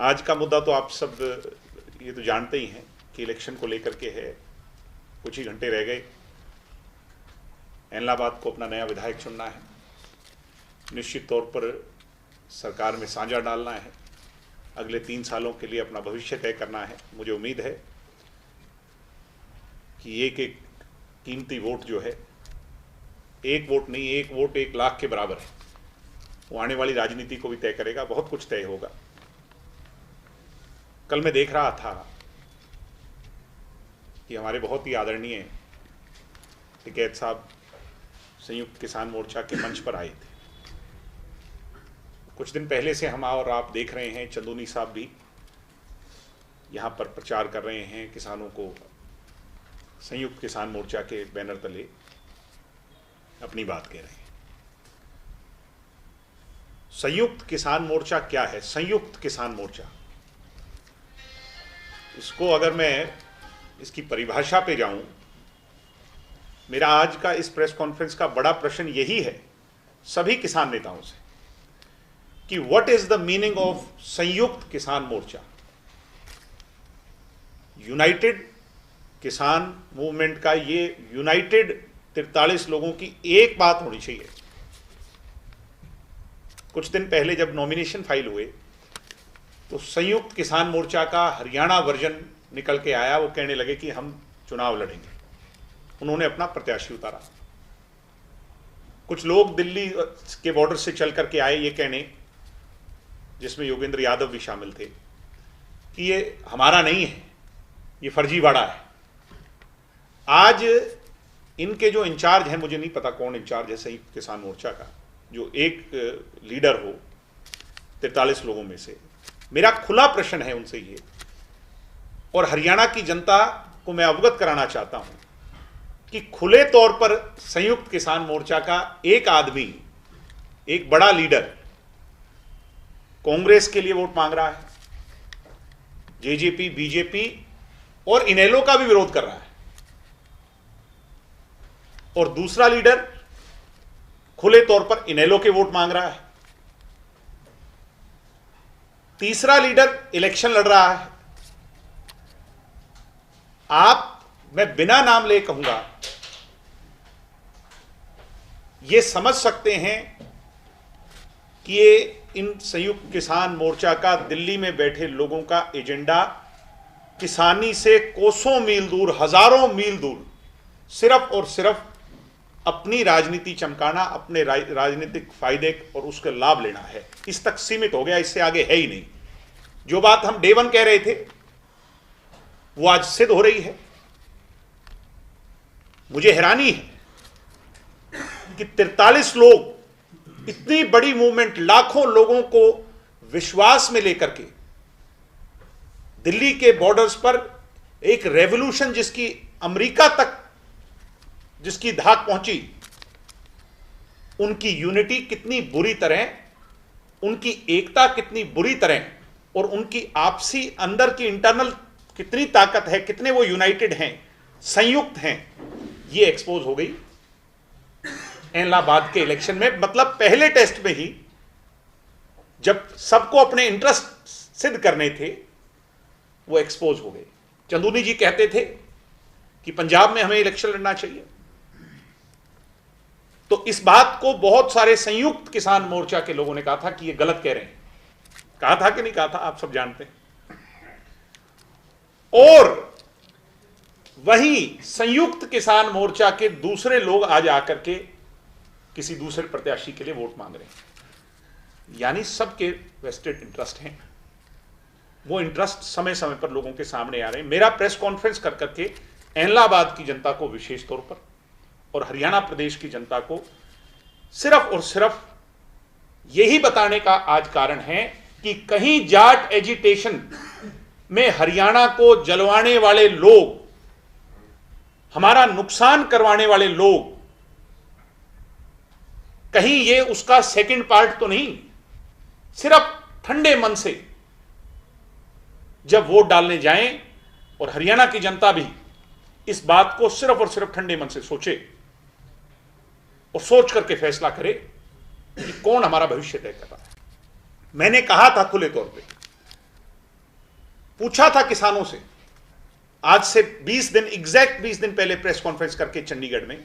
आज का मुद्दा तो आप सब ये तो जानते ही हैं कि इलेक्शन को लेकर के है। कुछ ही घंटे रह गए, एलनाबाद को अपना नया विधायक चुनना है, निश्चित तौर पर सरकार में साझा डालना है, अगले 3 सालों के लिए अपना भविष्य तय करना है। मुझे उम्मीद है कि एक एक कीमती वोट जो है, एक वोट नहीं, एक वोट 1 लाख के बराबर है, वो आने वाली राजनीति को भी तय करेगा, बहुत कुछ तय होगा। कल मैं देख रहा था कि हमारे बहुत ही आदरणीय टिकैत साहब संयुक्त किसान मोर्चा के मंच पर आए थे। कुछ दिन पहले से हम और आप देख रहे हैं, चंदूनी साहब भी यहाँ पर प्रचार कर रहे हैं, किसानों को संयुक्त किसान मोर्चा के बैनर तले अपनी बात कह रहे हैं। संयुक्त किसान मोर्चा क्या है? संयुक्त किसान मोर्चा, इसको अगर मैं इसकी परिभाषा पे जाऊं, मेरा आज का इस प्रेस कॉन्फ्रेंस का बड़ा प्रश्न यही है सभी किसान नेताओं से कि what is the meaning of संयुक्त किसान मोर्चा। यूनाइटेड किसान मूवमेंट का ये यूनाइटेड 43 लोगों की एक बात होनी चाहिए। कुछ दिन पहले जब नॉमिनेशन फाइल हुए तो संयुक्त किसान मोर्चा का हरियाणा वर्जन निकल के आया। वो कहने लगे कि हम चुनाव लड़ेंगे। उन्होंने अपना प्रत्याशी उतारा। कुछ लोग दिल्ली के बॉर्डर से चल करके आए ये कहने, जिसमें योगेंद्र यादव भी शामिल थे, कि ये हमारा नहीं है, ये फर्जीवाड़ा है। आज इनके जो इंचार्ज हैं, मुझे नहीं पता कौन इंचार्ज है संयुक्त किसान मोर्चा का, जो एक लीडर हो 43 लोगों में से, मेरा खुला प्रश्न है उनसे ये, और हरियाणा की जनता को मैं अवगत कराना चाहता हूं कि खुले तौर पर संयुक्त किसान मोर्चा का एक आदमी, एक बड़ा लीडर कांग्रेस के लिए वोट मांग रहा है, जेजेपी, बीजेपी और इनेलो का भी विरोध कर रहा है, और दूसरा लीडर खुले तौर पर इनेलो के वोट मांग रहा है, तीसरा लीडर इलेक्शन लड़ रहा है। मैं बिना नाम ले कहूंगा, ये समझ सकते हैं कि ये इन संयुक्त किसान मोर्चा का दिल्ली में बैठे लोगों का एजेंडा किसानी से कोसों मील दूर, हजारों मील दूर, सिर्फ और सिर्फ अपनी राजनीति चमकाना, अपने राजनीतिक फायदे और उसका लाभ लेना है। इस तक सीमित हो गया, इससे आगे है ही नहीं। जो बात हम डे 1 कह रहे थे वो आज सिद्ध हो रही है। मुझे हैरानी है कि 43 लोग, इतनी बड़ी मूवमेंट, लाखों लोगों को विश्वास में लेकर के दिल्ली के बॉर्डर्स पर एक रेवोल्यूशन, जिसकी अमेरिका तक जिसकी धाक पहुंची, उनकी यूनिटी कितनी बुरी तरह, उनकी एकता कितनी बुरी तरह, और उनकी आपसी अंदर की इंटरनल कितनी ताकत है, कितने वो यूनाइटेड हैं, संयुक्त हैं, ये एक्सपोज हो गई एलनाबाद के इलेक्शन में। मतलब पहले टेस्ट में ही, जब सबको अपने इंटरेस्ट सिद्ध करने थे, वो एक्सपोज हो गए। चंदूनी जी कहते थे कि पंजाब में हमें इलेक्शन लड़ना चाहिए, तो इस बात को बहुत सारे संयुक्त किसान मोर्चा के लोगों ने कहा था कि ये गलत कह रहे हैं। कहा था कि नहीं कहा था, आप सब जानते हैं। और वहीं संयुक्त किसान मोर्चा के दूसरे लोग आज आकर के किसी दूसरे प्रत्याशी के लिए वोट मांग रहे हैं। यानी सबके वेस्टेड इंटरेस्ट हैं। वो इंटरेस्ट समय समय पर लोगों के सामने आ रहे हैं। मेरा प्रेस कॉन्फ्रेंस कर करके एलनाबाद की जनता को विशेष तौर पर और हरियाणा प्रदेश की जनता को सिर्फ और सिर्फ यही बताने का आज कारण है कि कहीं जाट एजिटेशन में हरियाणा को जलवाने वाले लोग, हमारा नुकसान करवाने वाले लोग, कहीं ये उसका सेकंड पार्ट तो नहीं, सिर्फ ठंडे मन से जब वोट डालने जाएं, और हरियाणा की जनता भी इस बात को सिर्फ और सिर्फ ठंडे मन से सोचे और सोच करके फैसला करे कि कौन हमारा भविष्य तय कर रहा है। मैंने कहा था खुले तौर पे पूछा था किसानों से आज से 20 दिन, एग्जैक्ट 20 दिन पहले प्रेस कॉन्फ्रेंस करके चंडीगढ़ में,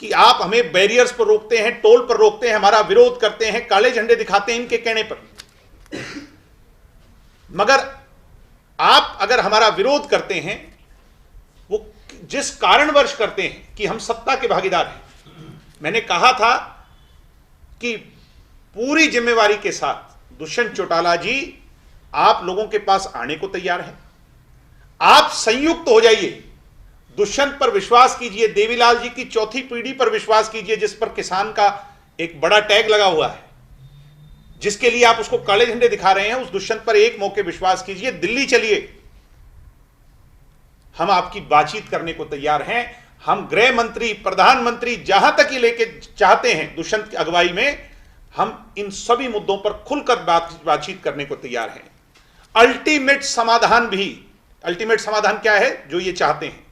कि आप हमें बैरियर्स पर रोकते हैं, टोल पर रोकते हैं, हमारा विरोध करते हैं, काले झंडे दिखाते हैं इनके कहने पर, मगर आप अगर हमारा विरोध करते हैं, वो जिस कारणवश करते हैं कि हम सत्ता के भागीदार हैं, मैंने कहा था कि पूरी जिम्मेवारी के साथ दुष्यंत चौटाला जी आप लोगों के पास आने को तैयार हैं। आप संयुक्त हो जाइए, दुष्यंत पर विश्वास कीजिए, देवीलाल जी की चौथी पीढ़ी पर विश्वास कीजिए, जिस पर किसान का एक बड़ा टैग लगा हुआ है, जिसके लिए आप उसको काले झंडे दिखा रहे हैं, उस दुष्यंत पर एक मौके विश्वास कीजिए, दिल्ली चलिए, हम आपकी बातचीत करने को तैयार हैं। हम गृह मंत्री, प्रधानमंत्री जहां तक ही लेके चाहते हैं दुष्यंत की अगुवाई में, हम इन सभी मुद्दों पर खुलकर बातचीत करने को तैयार हैं। अल्टीमेट समाधान भी, अल्टीमेट समाधान क्या है जो ये चाहते हैं,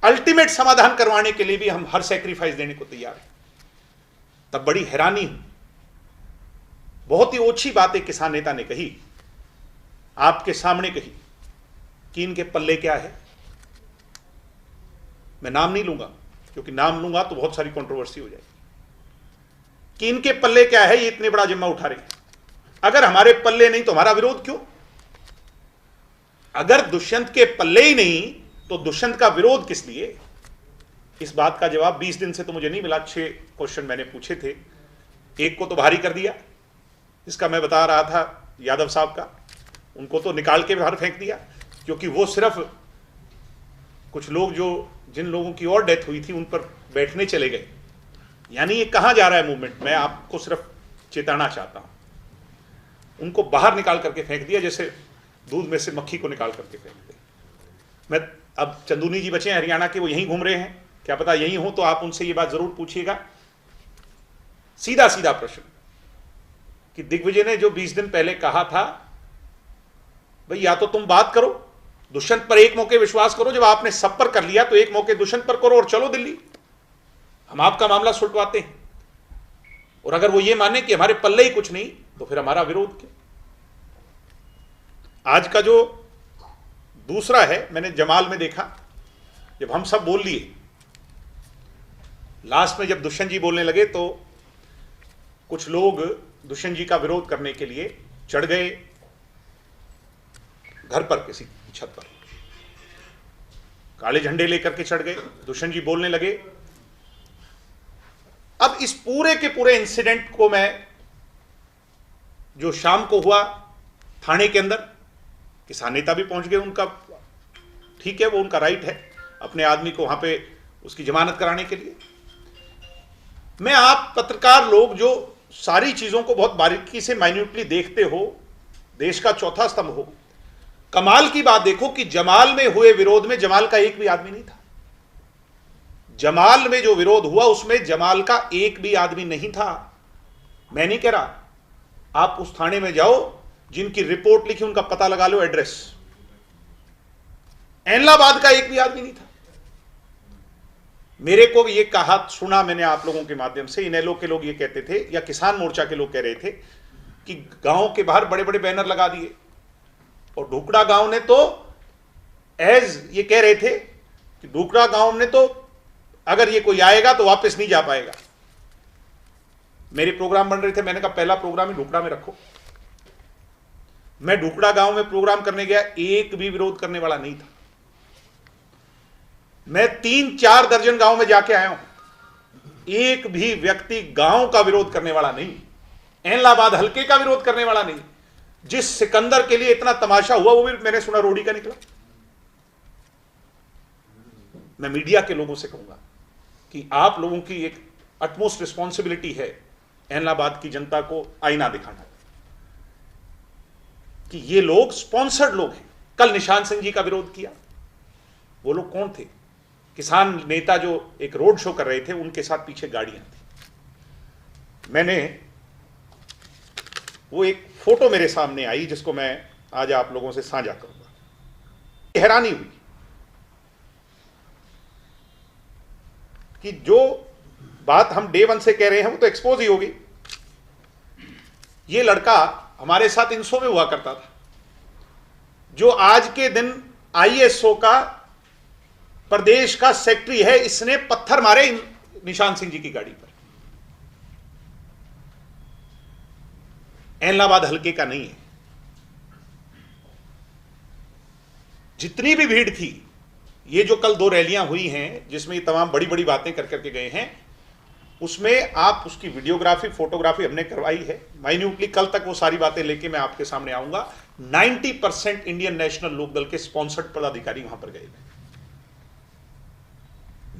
अल्टीमेट समाधान करवाने के लिए भी हम हर सैक्रिफाइस देने को तैयार हैं। तब बड़ी हैरानी हुई, बहुत ही ओछी बात एक किसान नेता ने कही, आपके सामने कही कि इनके पल्ले क्या है। मैं नाम नहीं लूंगा क्योंकि नाम लूंगा तो बहुत सारी कंट्रोवर्सी हो जाएगी, कि इनके पल्ले क्या है, ये इतने बड़ा जिम्मा उठा रहे हैं। अगर हमारे पल्ले नहीं तो हमारा विरोध क्यों? अगर दुष्यंत के पल्ले ही नहीं तो दुष्यंत का विरोध किस लिए? इस बात का जवाब 20 दिन से तो मुझे नहीं मिला। 6 क्वेश्चन मैंने पूछे थे, एक को तो भारी कर दिया, जिसका मैं बता रहा था यादव साहब का, उनको तो निकाल के बाहर फेंक दिया, क्योंकि वो सिर्फ कुछ लोग जो जिन लोगों की और डेथ हुई थी उन पर बैठने चले गए। यानी ये कहां जा रहा है मूवमेंट, मैं आपको सिर्फ चेताना चाहता हूं। उनको बाहर निकाल करके फेंक दिया, जैसे दूध में से मक्खी को निकाल करके फेंक दिया। मैं अब चंदूनी जी बचे हैं हरियाणा के, वो यहीं घूम रहे हैं, क्या पता यहीं हो तो आप उनसे ये बात जरूर पूछिएगा। सीधा सीधा प्रश्न कि दिग्विजय ने जो 20 दिन पहले कहा था, भाई या तो तुम बात करो, दुष्यंत पर एक मौके विश्वास करो, जब आपने सब पर कर लिया तो एक मौके दुष्यंत पर करो और चलो दिल्ली, हम आपका मामला सुलटवाते हैं। और अगर वो ये माने कि हमारे पल्ले ही कुछ नहीं तो फिर हमारा विरोध क्यों? आज का जो दूसरा है, मैंने जमाल में देखा, जब हम सब बोल लिए, लास्ट में जब दुष्यंत जी बोलने लगे तो कुछ लोग दुष्यंत जी का विरोध करने के लिए चढ़ गए घर पर, किसी छत पर काले झंडे लेकर के चढ़ गए, दुष्यंत जी बोलने लगे। अब इस पूरे के पूरे इंसिडेंट को मैं, जो शाम को हुआ थाने के अंदर, किसान नेता भी पहुंच गए, उनका ठीक है, वो उनका राइट है अपने आदमी को वहां पे उसकी जमानत कराने के लिए। मैं, आप पत्रकार लोग जो सारी चीजों को बहुत बारीकी से माइन्यूटली देखते हो, देश का चौथा स्तंभ हो, कमाल की बात देखो कि जमाल में हुए विरोध में जमाल का एक भी आदमी नहीं था। जमाल में जो विरोध हुआ उसमें जमाल का एक भी आदमी नहीं था। मैं नहीं कह रहा, आप उस थाने में जाओ, जिनकी रिपोर्ट लिखी उनका पता लगा लो, एड्रेस। एनलाबाद का एक भी आदमी नहीं था। मेरे को ये कहा, सुना मैंने आप लोगों के माध्यम से, इनेलो के लोग ये कहते थे, या किसान मोर्चा के लोग कह रहे थे कि गांव के बाहर बड़े बड़े बैनर लगा दिए, और ढुकड़ा गांव ने तो एज ये कह रहे थे कि ढुकड़ा गांव ने तो अगर ये कोई आएगा तो वापस नहीं जा पाएगा। मेरे प्रोग्राम बन रहे थे, मैंने कहा पहला प्रोग्राम ही ढुकड़ा में रखो। मैं ढुकड़ा गांव में प्रोग्राम करने गया, एक भी विरोध करने वाला नहीं था। मैं 3-4 दर्जन गांव में जाके आया हूं, एक भी व्यक्ति गांव का विरोध करने वाला नहीं, एनलाबाद हल्के का विरोध करने वाला नहीं। जिस सिकंदर के लिए इतना तमाशा हुआ वो भी मैंने सुना रोडी का निकला। मैं मीडिया के लोगों से कहूंगा कि आप लोगों की एक अटमोस्ट रिस्पॉन्सिबिलिटी है एनलाबाद की जनता को आईना दिखाना, कि ये लोग स्पॉन्सर्ड लोग हैं। कल निशान सिंह जी का विरोध किया, वो लोग कौन थे? किसान नेता जो एक रोड शो कर रहे थे, उनके साथ पीछे गाड़ियां थी। मैंने वो एक फोटो मेरे सामने आई जिसको मैं आज आप लोगों से साझा करूंगा। हैरानी हुई कि जो बात हम डे 1 से कह रहे हैं वो तो एक्सपोज ही होगी। ये लड़का हमारे साथ इंसो में हुआ करता था, जो आज के दिन आईएसओ का प्रदेश का सेक्रेटरी है, इसने पत्थर मारे निशान सिंह जी की गाड़ी पर। एलनाबाद हल्के का नहीं है। जितनी भी भीड़ थी, ये जो कल 2 रैलियां हुई हैं जिसमें ये तमाम बड़ी बड़ी बातें कर करके गए हैं, उसमें आप उसकी वीडियोग्राफी फोटोग्राफी हमने करवाई है माइन्यूटली। कल तक वो सारी बातें लेके मैं आपके सामने आऊंगा। 90% इंडियन नेशनल लोकदल के स्पॉन्सर्ड पदाधिकारी वहां पर गए।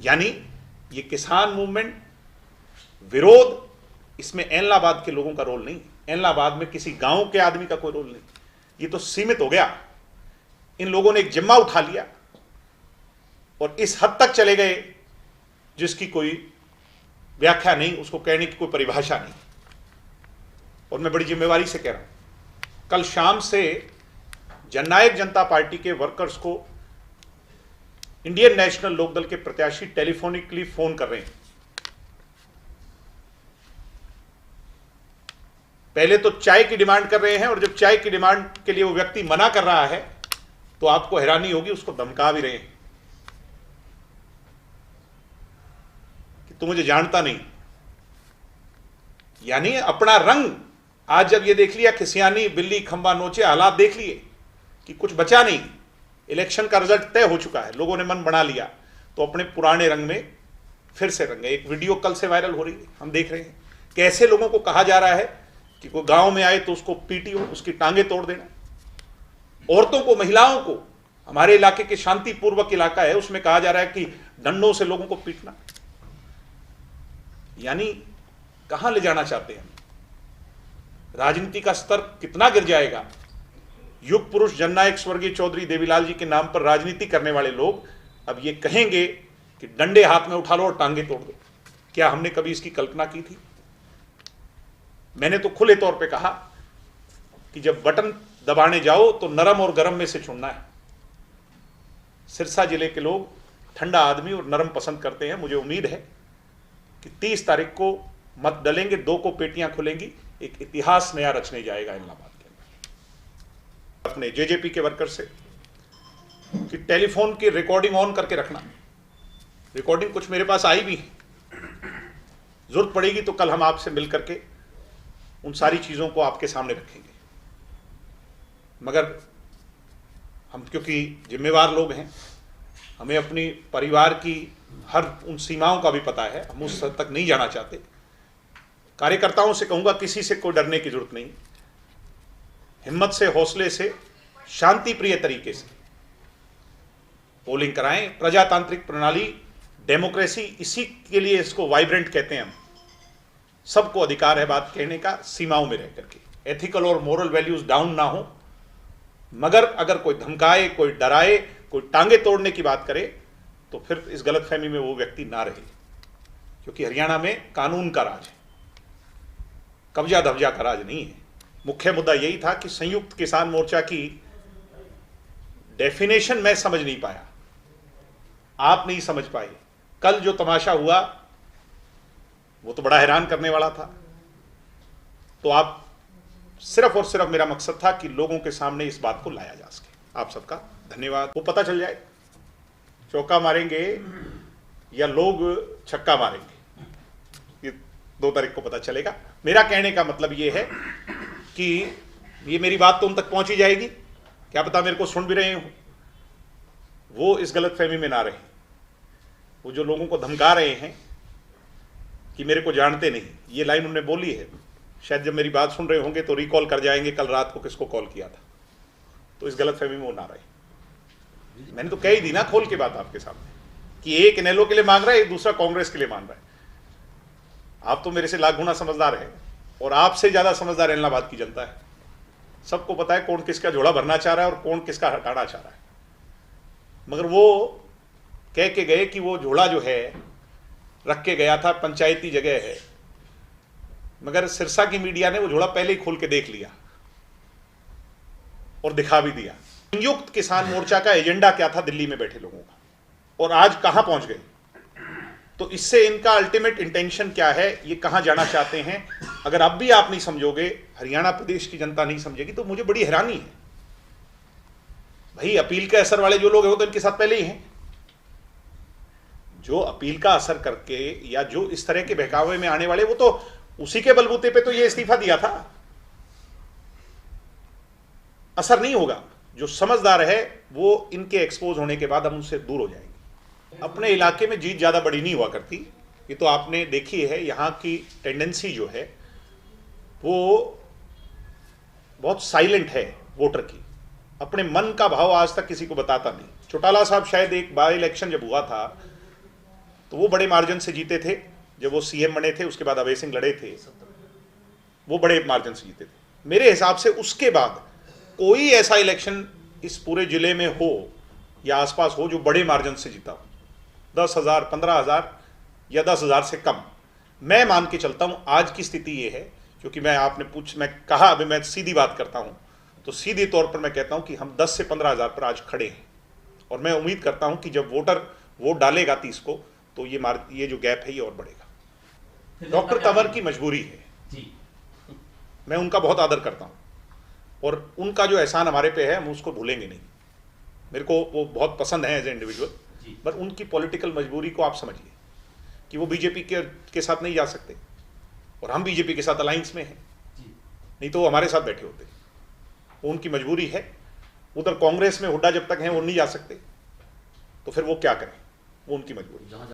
यानी ये किसान मूवमेंट विरोध, इसमें एलनाबाद के लोगों का रोल नहीं, एलनाबाद में किसी गांव के आदमी का कोई रोल नहीं। ये तो सीमित हो गया। इन लोगों ने एक जिम्मा उठा लिया और इस हद तक चले गए जिसकी कोई व्याख्या नहीं, उसको कहने की कोई परिभाषा नहीं। और मैं बड़ी जिम्मेवारी से कह रहा हूं, कल शाम से जननायक जनता पार्टी के वर्कर्स को इंडियन नेशनल लोकदल के प्रत्याशी टेलीफोनिकली फोन कर रहे हैं। पहले तो चाय की डिमांड कर रहे हैं, और जब चाय की डिमांड के लिए वो व्यक्ति मना कर रहा है तो आपको हैरानी होगी, उसको धमका भी रहे हैं कि तू मुझे जानता नहीं। यानी अपना रंग आज जब ये देख लिया, खिसियानी बिल्ली खंबा नोचे, हालात देख लिए कि कुछ बचा नहीं, इलेक्शन का रिजल्ट तय हो चुका है, लोगों ने मन बना लिया, तो अपने पुराने रंग में फिर से रंगे। एक वीडियो कल से वायरल हो रही है, हम देख रहे हैं कैसे लोगों को कहा जा रहा है कि कोई गांव में आए तो उसको पीटियो, उसकी टांगे तोड़ देना। औरतों को, महिलाओं को, हमारे इलाके के शांतिपूर्वक इलाका है उसमें कहा जा रहा है कि डंडों से लोगों को पीटना। यानी कहां ले जाना चाहते हैं? राजनीति का स्तर कितना गिर जाएगा? युग पुरुष जननायक स्वर्गीय चौधरी देवीलाल जी के नाम पर राजनीति करने वाले लोग अब ये कहेंगे कि डंडे हाथ में उठा लो और टांगे तोड़ दो। क्या हमने कभी इसकी कल्पना की थी? मैंने तो खुले तौर पे कहा कि जब बटन दबाने जाओ तो नरम और गर्म में से चुनना है। सिरसा जिले के लोग ठंडा आदमी और नरम पसंद करते हैं। मुझे उम्मीद है कि 30 तारीख को मत डलेंगे, 2 को पेटियां खुलेंगी, एक इतिहास नया रचने जाएगा इलाहाबाद के अंदर। अपने जेजेपी के वर्कर से कि टेलीफोन की रिकॉर्डिंग ऑन करके रखना। रिकॉर्डिंग कुछ मेरे पास आई भी है, जरूरत पड़ेगी तो कल हम आपसे मिल करके उन सारी चीज़ों को आपके सामने रखेंगे। मगर हम क्योंकि जिम्मेवार लोग हैं, हमें अपनी परिवार की हर उन सीमाओं का भी पता है, हम उस हद तक नहीं जाना चाहते। कार्यकर्ताओं से कहूँगा किसी से कोई डरने की जरूरत नहीं, हिम्मत से, हौसले से, शांति प्रिय तरीके से पोलिंग कराएं। प्रजातांत्रिक प्रणाली, डेमोक्रेसी, इसी के लिए इसको वाइब्रेंट कहते हैं हम। सबको अधिकार है बात कहने का, सीमाओं में रह करके। एथिकल और मोरल वैल्यूज डाउन ना हो, मगर अगर कोई धमकाए, कोई डराए, कोई टांगे तोड़ने की बात करे तो फिर इस गलतफहमी में वो व्यक्ति ना रहे। क्योंकि हरियाणा में कानून का राज है, कब्जा धब्जा का राज नहीं है। मुख्य मुद्दा यही था कि संयुक्त किसान मोर्चा की डेफिनेशन मैं समझ नहीं पाया, आप नहीं समझ पाए। कल जो तमाशा हुआ वो तो बड़ा हैरान करने वाला था। तो आप सिर्फ और सिर्फ, मेरा मकसद था कि लोगों के सामने इस बात को लाया जा सके। आप सबका धन्यवाद। वो पता चल जाए चौका मारेंगे या लोग छक्का मारेंगे, ये 2 तारीख को पता चलेगा। मेरा कहने का मतलब ये है कि ये मेरी बात तो उन तक पहुंची जाएगी, क्या पता मेरे को सुन भी रहे हो, वो इस गलतफहमी में ना रहे। वो जो लोगों को धमका रहे हैं कि मेरे को जानते नहीं, ये लाइन उन्होंने बोली है, शायद जब मेरी बात सुन रहे होंगे तो रिकॉल कर जाएंगे कल रात को किसको कॉल किया था। तो इस गलतफहमी में वो ना रहे। मैंने तो कह ही दी ना खोल के बात आपके सामने कि एक इनेलो के लिए मांग रहा है, एक दूसरा कांग्रेस के लिए मांग रहा है। आप तो मेरे से लाख गुना समझदार हैं, और आपसे ज्यादा समझदार इलाहाबाद की जनता है। सबको पता है कौन किसका झोला भरना चाह रहा है और कौन किसका हटाना चाह रहा है। मगर वो कह के गए कि वो झोला जो है रख के गया था, पंचायती जगह है, मगर सिरसा की मीडिया ने वो झोला पहले ही खोल के देख लिया और दिखा भी दिया। संयुक्त किसान मोर्चा का एजेंडा क्या था दिल्ली में बैठे लोगों का, और आज कहां पहुंच गए। तो इससे इनका अल्टीमेट इंटेंशन क्या है, ये कहां जाना चाहते हैं, अगर अब भी आप नहीं समझोगे, हरियाणा प्रदेश की जनता नहीं समझेगी, तो मुझे बड़ी हैरानी है। भाई अपील के असर वाले जो लोग हैं वो तो इनके साथ पहले ही हैं। जो अपील का असर करके या जो इस तरह के बहकावे में आने वाले, वो तो उसी के बलबूते पे तो ये इस्तीफा दिया था। असर नहीं होगा। जो समझदार है वो इनके एक्सपोज होने के बाद हम उनसे दूर हो जाएंगे। अपने इलाके में जीत ज्यादा बड़ी नहीं हुआ करती, ये तो आपने देखी है। यहां की टेंडेंसी जो है वो बहुत साइलेंट है वोटर की, अपने मन का भाव आज तक किसी को बताता नहीं। चौटाला साहब शायद एक बार इलेक्शन जब हुआ था तो वो बड़े मार्जिन से जीते थे, जब वो सीएम बने थे, उसके बाद अभय सिंह लड़े थे, वो बड़े मार्जिन से जीते थे। मेरे हिसाब से उसके बाद कोई ऐसा इलेक्शन इस पूरे जिले में हो या आसपास हो जो बड़े मार्जिन से जीता हो, 10,000, 15,000 या 10,000 से कम। मैं मान के चलता हूं आज की स्थिति ये है, क्योंकि मैं कहा, अभी मैं सीधी बात करता हूं, तो सीधे तौर पर मैं कहता हूं कि हम 10 से 15,000 पर आज खड़े हैं। और मैं उम्मीद करता हूं कि जब वोटर वोट डालेगा 30 को, तो ये जो गैप है ये और बढ़ेगा। डॉक्टर तंवर की मजबूरी है जी, मैं उनका बहुत आदर करता हूं और उनका जो एहसान हमारे पे है हम उसको भूलेंगे नहीं। मेरे को वो बहुत पसंद है एज ए इंडिविजुअल, पर उनकी पॉलिटिकल मजबूरी को आप समझिए कि वो बीजेपी के साथ नहीं जा सकते और हम बीजेपी के साथ अलायंस में हैं, नहीं तो वो हमारे साथ बैठे होते। वो उनकी मजबूरी है। उधर कांग्रेस में हुड्डा जब तक हैं वो नहीं जा सकते, तो फिर वो क्या करें, वो उनकी मजबूरी।